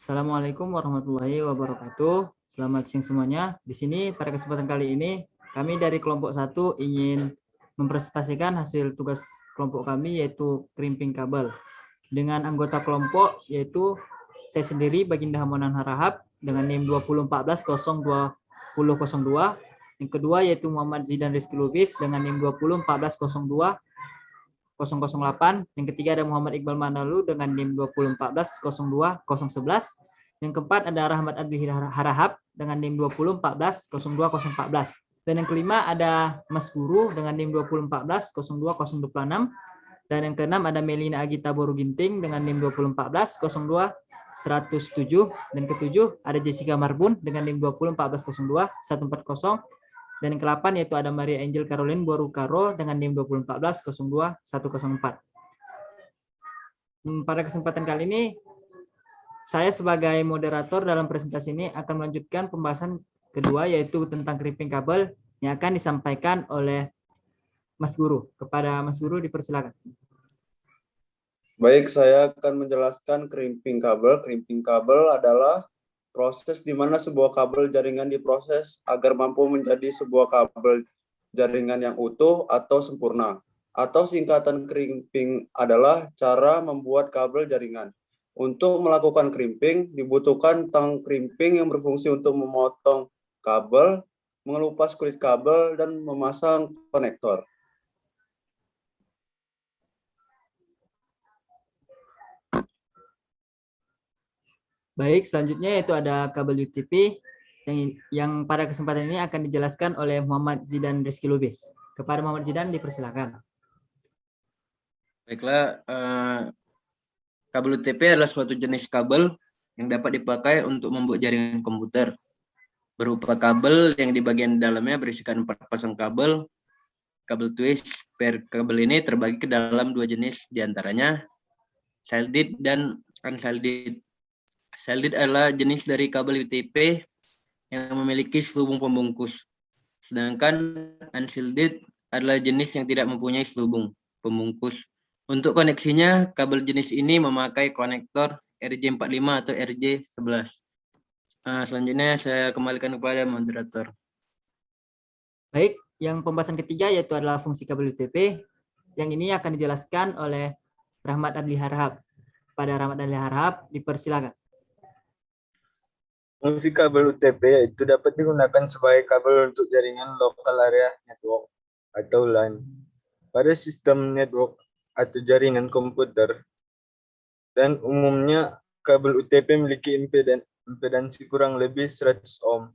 Assalamualaikum warahmatullahi wabarakatuh. Selamat siang semuanya. Di sini pada kesempatan kali ini kami dari kelompok 1 ingin mempresentasikan hasil tugas kelompok kami yaitu crimping kabel. Dengan anggota kelompok yaitu saya sendiri Baginda Hamonan Harahap dengan NIM 2014-02-1002. Yang kedua yaitu Muhammad Zidan Rizky Lubis dengan NIM 2014-02-008. Yang ketiga ada Muhammad Iqbal Manalu dengan NIM 2014-02-011. Yang keempat ada Rahmat Adli Harahap dengan NIM 2014-02-014. Dan yang kelima ada Mas Guru dengan NIM 2014-02-026. Dan yang keenam ada Melina Agita Boru Ginting dengan NIM 2014-02-107. Dan ketujuh ada Jessica Marbun dengan NIM 2014-02-140. Dan yang ke-8 yaitu ada Maria Angel Caroline Borukaro dengan NIM 2014-02-104. Pada kesempatan kali ini, saya sebagai moderator dalam presentasi ini akan melanjutkan pembahasan kedua yaitu tentang crimping kabel yang akan disampaikan oleh Mas Guru. Kepada Mas Guru dipersilakan. Baik, saya akan menjelaskan crimping kabel. Crimping kabel adalah proses di mana sebuah kabel jaringan diproses agar mampu menjadi sebuah kabel jaringan yang utuh atau sempurna. Atau singkatan crimping adalah cara membuat kabel jaringan. Untuk melakukan crimping, dibutuhkan tang crimping yang berfungsi untuk memotong kabel, mengelupas kulit kabel, dan memasang konektor. Baik, selanjutnya yaitu ada kabel UTP yang pada kesempatan ini akan dijelaskan oleh Muhammad Zidan Rizky Lubis. Kepada Muhammad Zidan dipersilakan. Baiklah, kabel UTP adalah suatu jenis kabel yang dapat dipakai untuk membuat jaringan komputer. Berupa kabel yang di bagian dalamnya berisikan 4 pasang kabel. Kabel twist per kabel ini terbagi ke dalam 2 jenis, diantaranya shielded dan unshielded. Shielded adalah jenis dari kabel UTP yang memiliki selubung pembungkus. Sedangkan unshielded adalah jenis yang tidak mempunyai selubung pembungkus. Untuk koneksinya, kabel jenis ini memakai konektor RJ45 atau RJ11. Selanjutnya saya kembalikan kepada moderator. Baik, yang pembahasan ketiga yaitu adalah fungsi kabel UTP. Yang ini akan dijelaskan oleh Rahmat Adli Harahap. Pada Rahmat Adli Harahap dipersilakan. Fungsi kabel UTP itu dapat digunakan sebagai kabel untuk jaringan local area network atau LAN pada sistem network atau jaringan komputer. Dan umumnya kabel UTP memiliki impedansi kurang lebih 100 ohm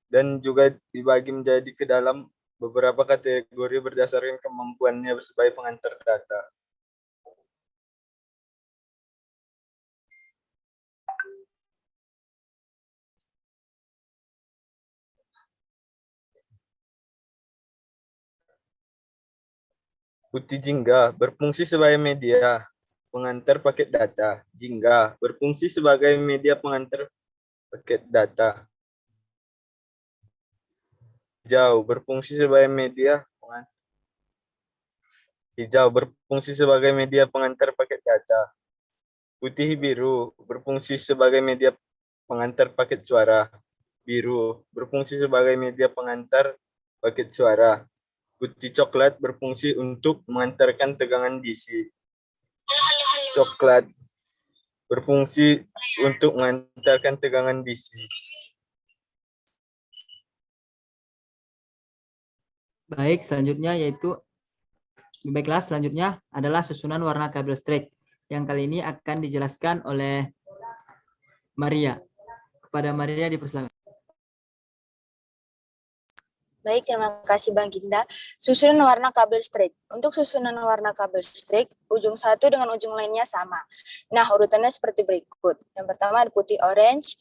dan juga dibagi menjadi ke dalam beberapa kategori berdasarkan kemampuannya sebagai pengantar data. Putih jingga berfungsi sebagai media pengantar paket data. Jingga berfungsi sebagai media pengantar paket data. Hijau berfungsi sebagai media pengantar paket data. Putih biru berfungsi sebagai media pengantar paket suara. Biru berfungsi sebagai media pengantar paket suara. Putih coklat berfungsi untuk mengantarkan tegangan DC. Coklat berfungsi untuk mengantarkan tegangan DC. Baik, selanjutnya adalah susunan warna kabel straight yang kali ini akan dijelaskan oleh Maria. Kepada Maria dipersilakan. Baik, terima kasih Bang Ginda. Susunan warna kabel straight. Untuk susunan warna kabel straight, ujung satu dengan ujung lainnya sama. Nah, urutannya seperti berikut. Yang pertama ada putih orange,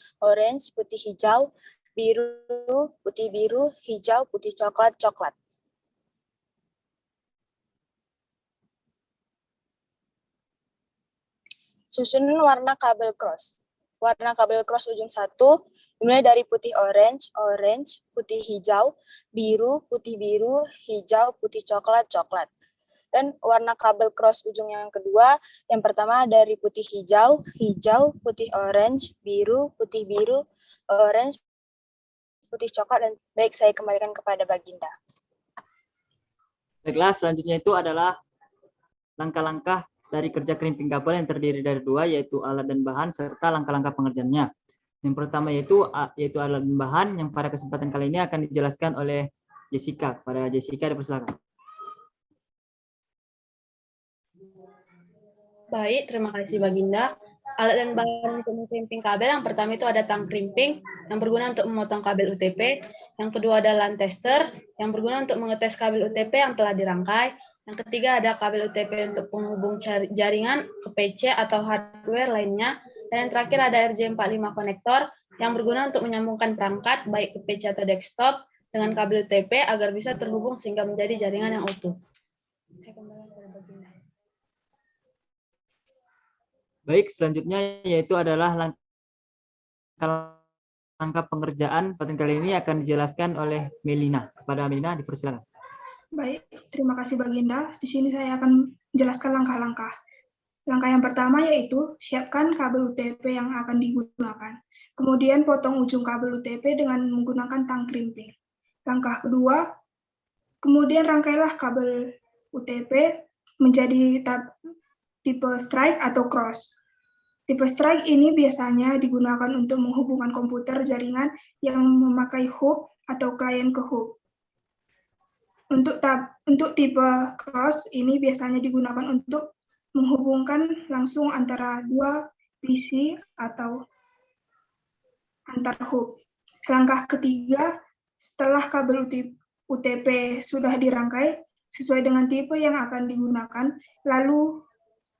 putih hijau, biru, putih biru, hijau, putih coklat, coklat. Susunan warna kabel cross. Warna kabel cross ujung satu dimulai dari putih orange, putih hijau, biru, hijau, putih coklat, coklat. Dan warna kabel cross ujung yang kedua, yang pertama dari putih hijau, hijau, putih orange, biru, orange, putih coklat, dan baik saya kembalikan kepada Baginda. Baiklah, selanjutnya itu adalah langkah-langkah dari kerja crimping kabel yang terdiri dari dua, yaitu alat dan bahan, serta langkah-langkah pengerjaannya. Yang pertama yaitu alat dan bahan, yang pada kesempatan kali ini akan dijelaskan oleh Jessica. Pada Jessica, dipersilakan. Baik, terima kasih Baginda. Alat dan bahan untuk mengkrimping kabel, yang pertama itu ada tang krimping yang berguna untuk memotong kabel UTP. Yang kedua ada LAN tester yang berguna untuk mengetes kabel UTP yang telah dirangkai. Yang ketiga ada kabel UTP untuk penghubung jaringan ke PC atau hardware lainnya. Dan yang terakhir ada RJ45 konektor yang berguna untuk menyambungkan perangkat baik ke PC atau desktop dengan kabel UTP agar bisa terhubung sehingga menjadi jaringan yang utuh. Saya kembali kepada Baginda. Baik, selanjutnya yaitu adalah langkah pengerjaan. Pada kali ini akan dijelaskan oleh Melina. Pada Melina, dipersilakan. Baik, terima kasih Baginda. Di sini saya akan menjelaskan langkah-langkah. Langkah yang pertama yaitu siapkan kabel UTP yang akan digunakan. Kemudian potong ujung kabel UTP dengan menggunakan tang krimping. Langkah kedua, kemudian rangkailah kabel UTP menjadi tipe strike atau cross. Tipe strike ini biasanya digunakan untuk menghubungkan komputer jaringan yang memakai hub atau klien ke hub. Untuk tipe cross ini biasanya digunakan untuk menghubungkan langsung antara dua PC atau antar hub. Langkah ketiga, setelah kabel UTP sudah dirangkai sesuai dengan tipe yang akan digunakan, lalu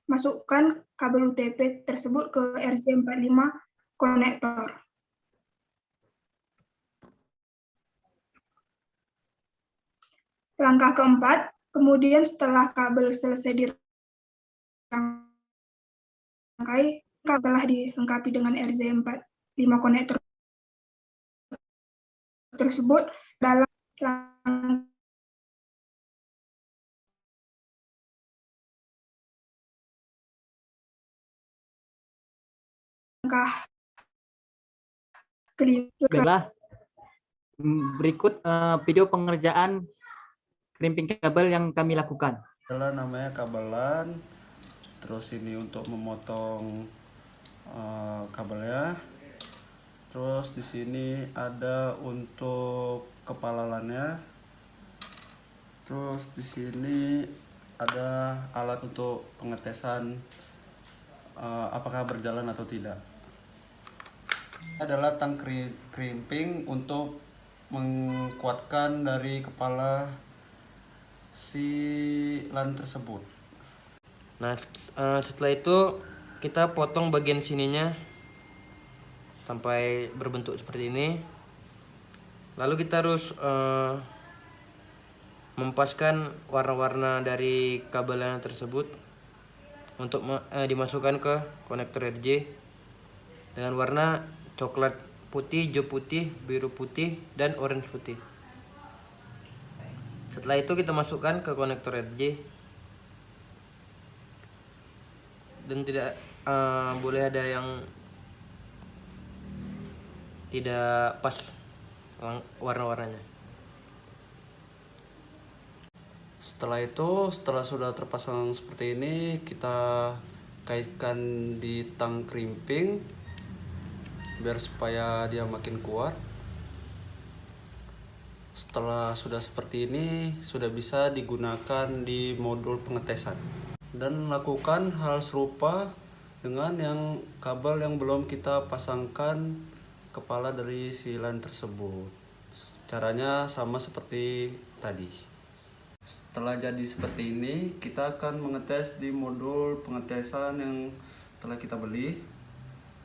masukkan kabel UTP tersebut ke RJ45 konektor. Langkah keempat, kemudian setelah kabel selesai dirangkai, telah dilengkapi dengan RJ45 konektor tersebut dalam langkah kelima. Baiklah, berikut video pengerjaan crimping kabel yang kami lakukan. Adalah namanya kabel LAN, terus ini untuk memotong kabelnya, terus di sini ada untuk kepala LAN-nya, terus di sini ada alat untuk pengetesan apakah berjalan atau tidak. Adalah tang crimping untuk menguatkan dari kepala si LAN tersebut. Nah, setelah itu kita potong bagian sininya sampai berbentuk seperti ini. Lalu kita harus mempaskan warna-warna dari kabelnya tersebut untuk dimasukkan ke konektor RJ dengan warna coklat putih, hijau putih, biru putih, dan orange putih. Setelah itu kita masukkan ke konektor RJ dan tidak boleh ada yang tidak pas warna-warnanya. Setelah itu, setelah sudah terpasang seperti ini, kita kaitkan di tang crimping biar supaya dia makin kuat. Setelah sudah seperti ini, sudah bisa digunakan di modul pengetesan. Dan lakukan hal serupa dengan yang kabel yang belum kita pasangkan kepala dari si LAN tersebut. Caranya sama seperti tadi. Setelah jadi seperti ini, kita akan mengetes di modul pengetesan yang telah kita beli.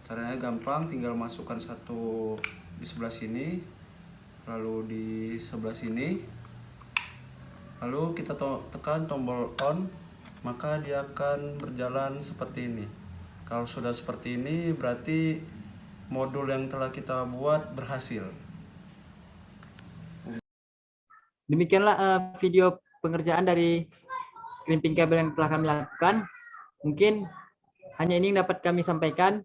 Caranya gampang, tinggal masukkan satu di sebelah sini, lalu di sebelah sini, lalu kita tekan tombol on, maka dia akan berjalan seperti ini. Kalau sudah seperti ini, berarti modul yang telah kita buat berhasil. Demikianlah video pengerjaan dari crimping kabel yang telah kami lakukan. Mungkin hanya ini yang dapat kami sampaikan.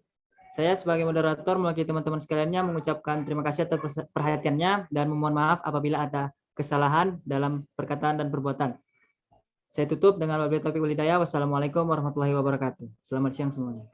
Saya sebagai moderator mewakili teman-teman sekaliannya mengucapkan terima kasih atas perhatiannya dan memohon maaf apabila ada kesalahan dalam perkataan dan perbuatan. Saya tutup dengan wabillahi taufiq wal hidayah. Wassalamualaikum warahmatullahi wabarakatuh. Selamat siang semuanya.